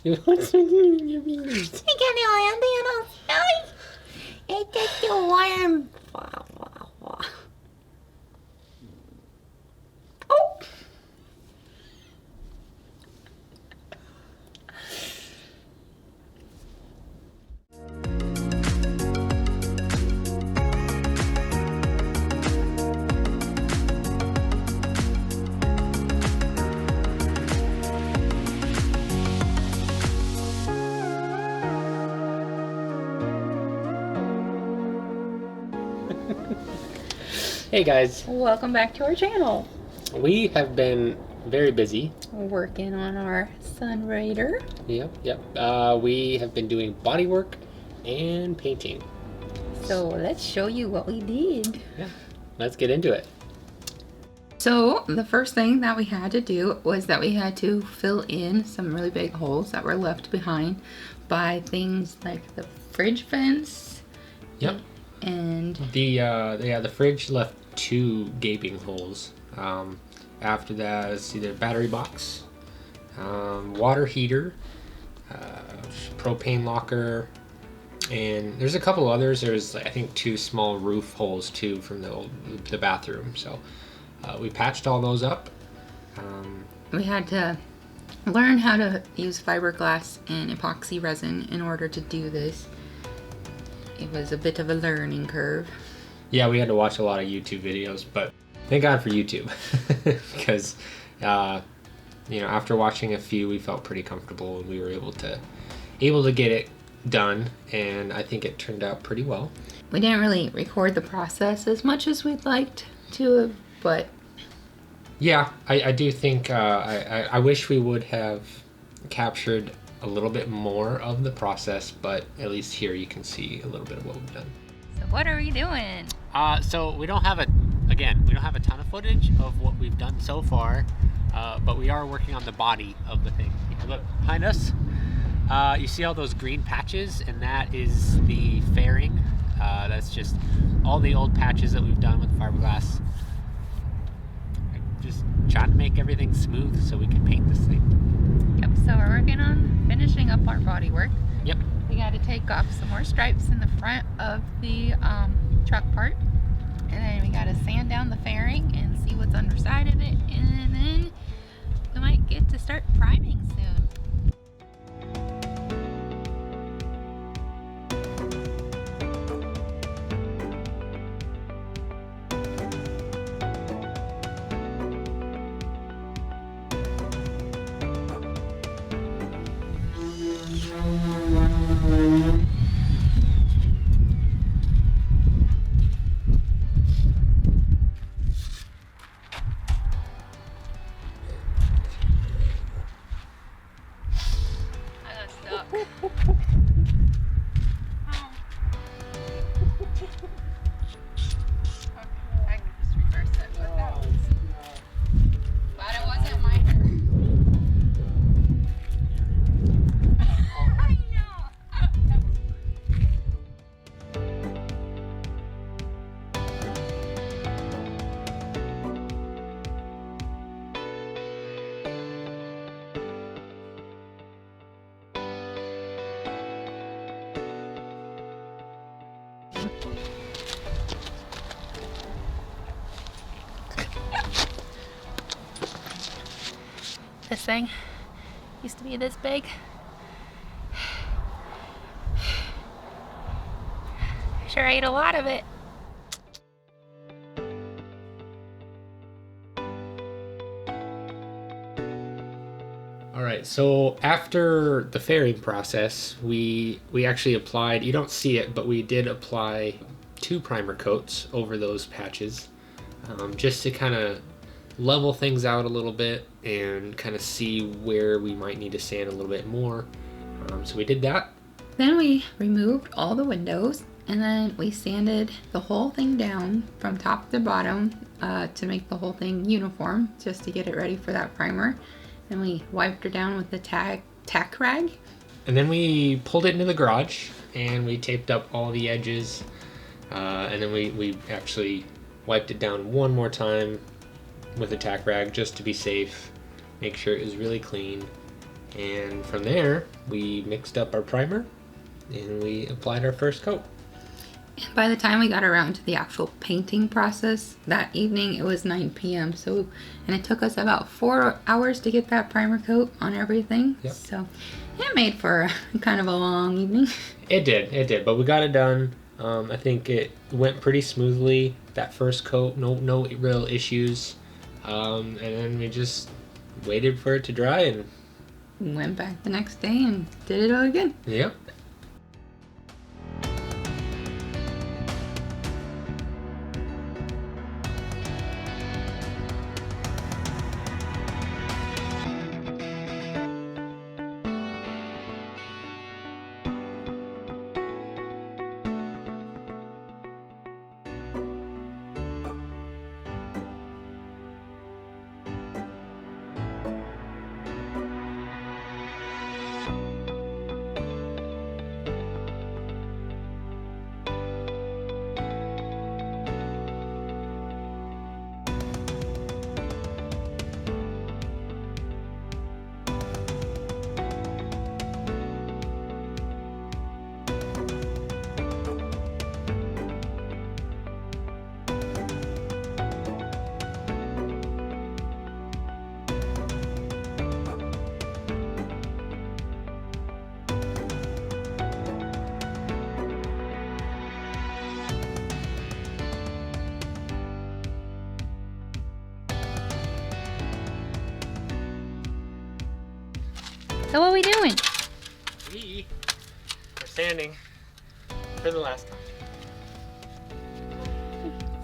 It's too warm. Oh. Hey guys, Welcome back to our channel. we have been very busy. Working on our Sunrader. Yep. We have been doing bodywork and painting. So let's show you what we did. Yeah, let's get into it. So the first thing that we had to do was that we had to fill in some really big holes that were left behind by things like the fridge vents. Yep. And the fridge left 2 gaping holes. After that, it's either battery box, water heater, propane locker, and there's a couple others. There's I think 2 small roof holes too from the bathroom. So we patched all those up. we had to learn how to use fiberglass and epoxy resin in order to do this. It was a bit of a learning curve. Yeah, we had to watch a lot of YouTube videos, but thank God for YouTube because after watching a few, we felt pretty comfortable and we were able to get it done, and I think it turned out pretty well. We didn't really record the process as much as we'd liked to, but yeah, I do think I wish we would have captured a little bit more of the process, but at least here you can see a little bit of what we've done. So what are we doing? So we don't have a ton of footage of what we've done so far, but we are working on the body of the thing. Look behind us. You see all those green patches, and that is the fairing. That's just all the old patches that we've done with fiberglass. Just trying to make everything smooth so we can paint this thing. Yep, so we're working on finishing up our bodywork. Yep. We got to take off some more stripes in the front of the truck part, and then we got to sand down the fairing and see what's underside of it, and then we might get to start priming soon. This thing used to be this big. Sure ate a lot of it. All right, so after the fairing process, we actually applied, you don't see it, but we did apply 2 primer coats over those patches, just to kind of level things out a little bit and kind of see where we might need to sand a little bit more. So we did that. Then we removed all the windows, and then we sanded the whole thing down from top to bottom to make the whole thing uniform, just to get it ready for that primer. And we wiped her down with the tack rag. And then we pulled it into the garage and we taped up all the edges. And then we actually wiped it down one more time with a tack rag just to be safe, make sure it was really clean. And from there, we mixed up our primer and we applied our first coat. And by the time we got around to the actual painting process that evening, it was 9 p.m. And it took us about 4 hours to get that primer coat on everything. Yep. So it made for kind of a long evening. It did, but we got it done. I think it went pretty smoothly. That first coat, no real issues. And then we just waited for it to dry and Went back the next day and did it all again. yep. So what are we doing? We are sanding for the last time.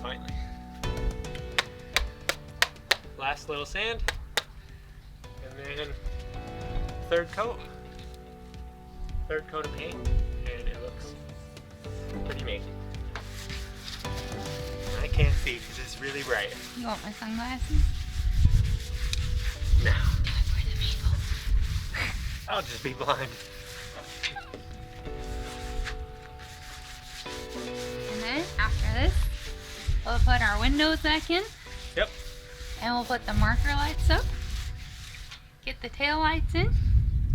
Finally. Last little sand. And then third coat. Third coat of paint. And it looks pretty amazing. I can't see because it's really bright. You want my sunglasses? No. I'll just be blind. And then after this, we'll put our windows back in. Yep. And we'll put the marker lights up. Get the tail lights in.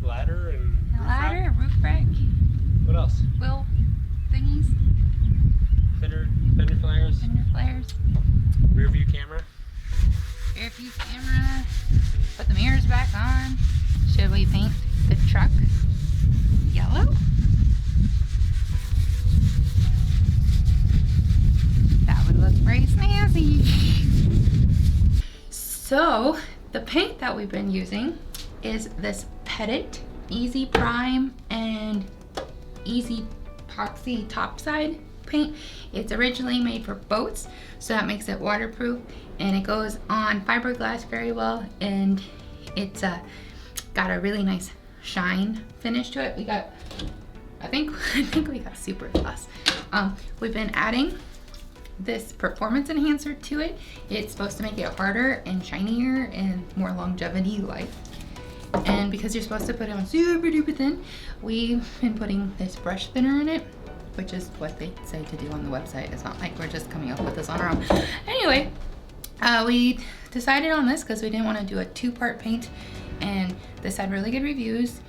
Ladder and The roof ladder, rack. roof rack, What else? wheel thingies, Fender flares. fender flares, Rear view camera. rear view camera. Put the mirrors back on. Should we paint the truck yellow? That would look pretty snazzy. So the paint that we've been using is this Petit Easy Prime and Easy Epoxy topside paint. It's originally made for boats, so that makes it waterproof, and it goes on fiberglass very well, and it's got a really nice shine finish to it. We got, I think we got super gloss. We've been adding this performance enhancer to it. It's supposed to make it harder and shinier and more longevity life. And because you're supposed to put it on super duper thin, we've been putting this brush thinner in it, which is what they say to do on the website. It's not like we're just coming up with this on our own. Anyway, we decided on this because we didn't want to do a two-part paint, and this had really good reviews.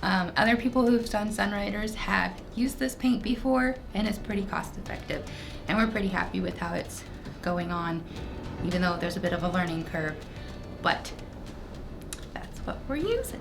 Other people who've done Sunriders have used this paint before, and it's pretty cost effective. And we're pretty happy with how it's going on, even though there's a bit of a learning curve. But that's what we're using.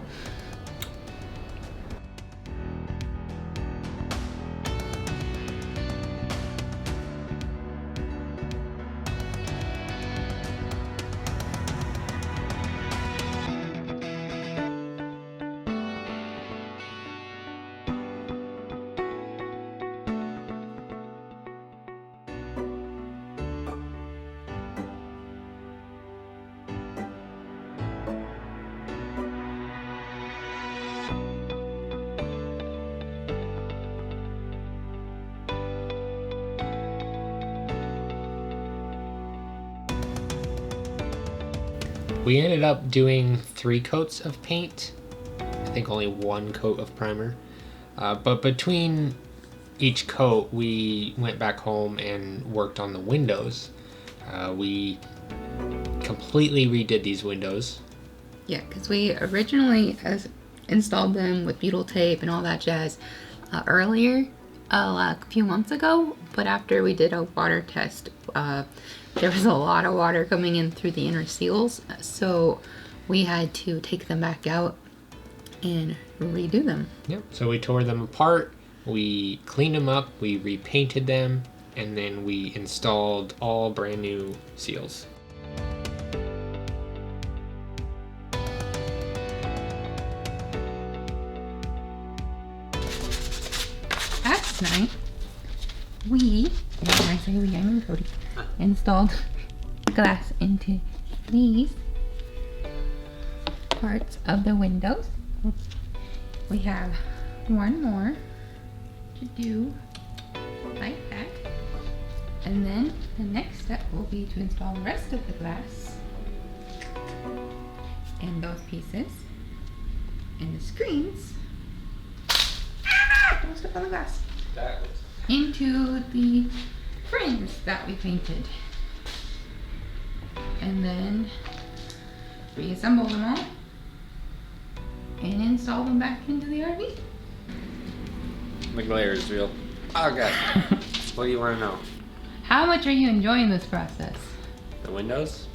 We ended up doing 3 coats of paint. I think only 1 coat of primer. But between each coat, we went back home and worked on the windows. We completely redid these windows. Yeah, because we originally, as installed them with butyl tape and all that jazz earlier, like a few months ago. But after we did a water test, there was a lot of water coming in through the inner seals, so we had to take them back out and redo them. Yep. So we tore them apart, we cleaned them up, we repainted them, and then we installed all brand new seals. Last night, when I say we, I mean Cody, installed glass into these parts of the windows. We have one more to do like that. And then the next step will be to install the rest of the glass and those pieces and the screens. Don't step on the glass. Into the frames that we painted. And then reassemble them all and install them back into the RV. The glare is real. Oh god. What do you want to know? How much are you enjoying this process? The windows?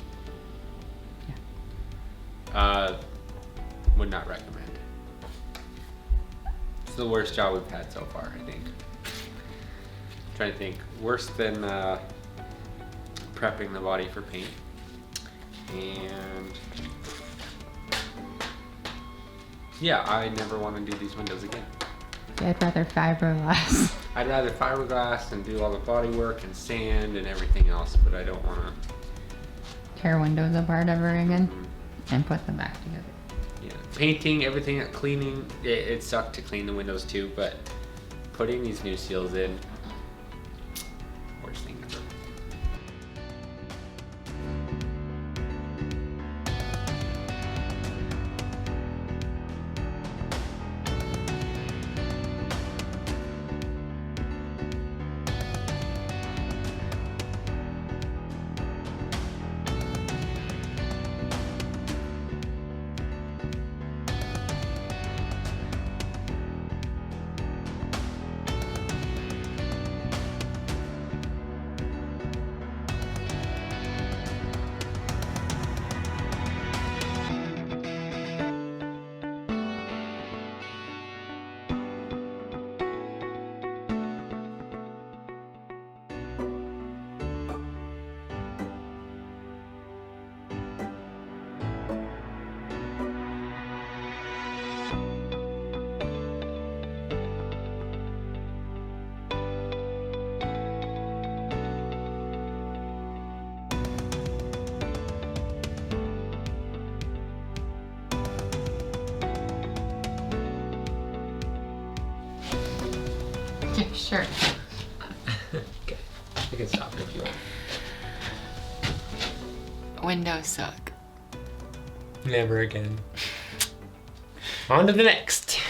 Yeah. Would not recommend. It's the worst job we've had so far, I think. Trying to think. Worse than prepping the body for paint. And yeah, I never want to do these windows again. I'd rather fiberglass. I'd rather fiberglass and do all the body work and sand and everything else, but I don't want to. Tear windows apart ever again and put them back together. Yeah, painting, everything, cleaning. It sucked to clean the windows too, but putting these new seals in, worst thing ever. Yeah, sure. Okay, I can stop it if you want. Windows suck. Never again. On to the next.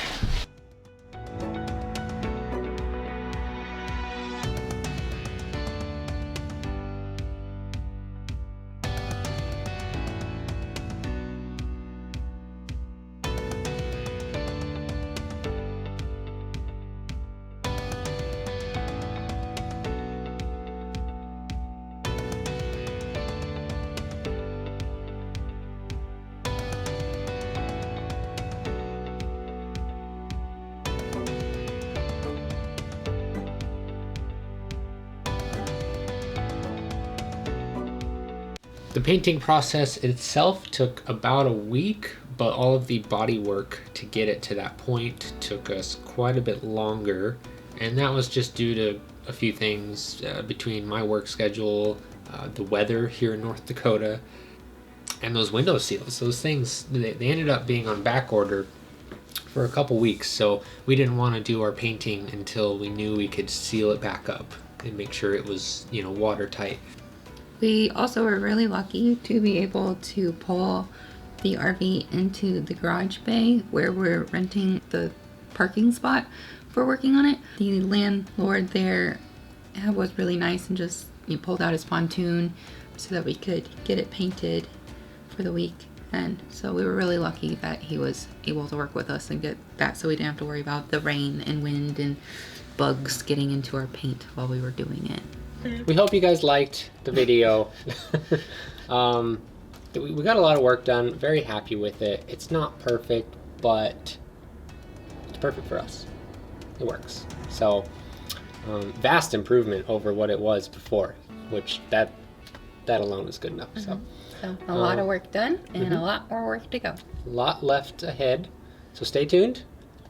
The painting process itself took about a week, but all of the body work to get it to that point took us quite a bit longer. And that was just due to a few things between my work schedule, the weather here in North Dakota, and those window seals. Those things, they ended up being on back order for a couple weeks. So we didn't want to do our painting until we knew we could seal it back up and make sure it was, watertight. We also were really lucky to be able to pull the RV into the garage bay where we're renting the parking spot for working on it. The landlord there was really nice and just pulled out his pontoon so that we could get it painted for the week. And so we were really lucky that he was able to work with us and get that, so we didn't have to worry about the rain and wind and bugs getting into our paint while we were doing it. We hope you guys liked the video. We got a lot of work done. Very happy with it. It's not perfect, but it's perfect for us. It works. So vast improvement over what it was before, which that alone is good enough. So a lot of work done and a lot more work to go. a lot left ahead. So stay tuned.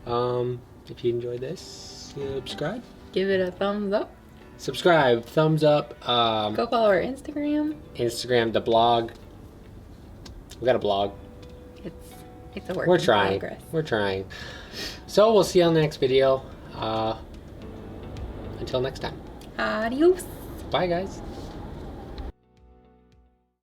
If you enjoyed this, subscribe. Give it a thumbs up. Subscribe, thumbs up. Go follow our Instagram. Instagram, the blog. We got a blog. It's a work We're in trying. progress. We're trying. So we'll see you on the next video. Until next time. Adios. Bye, guys.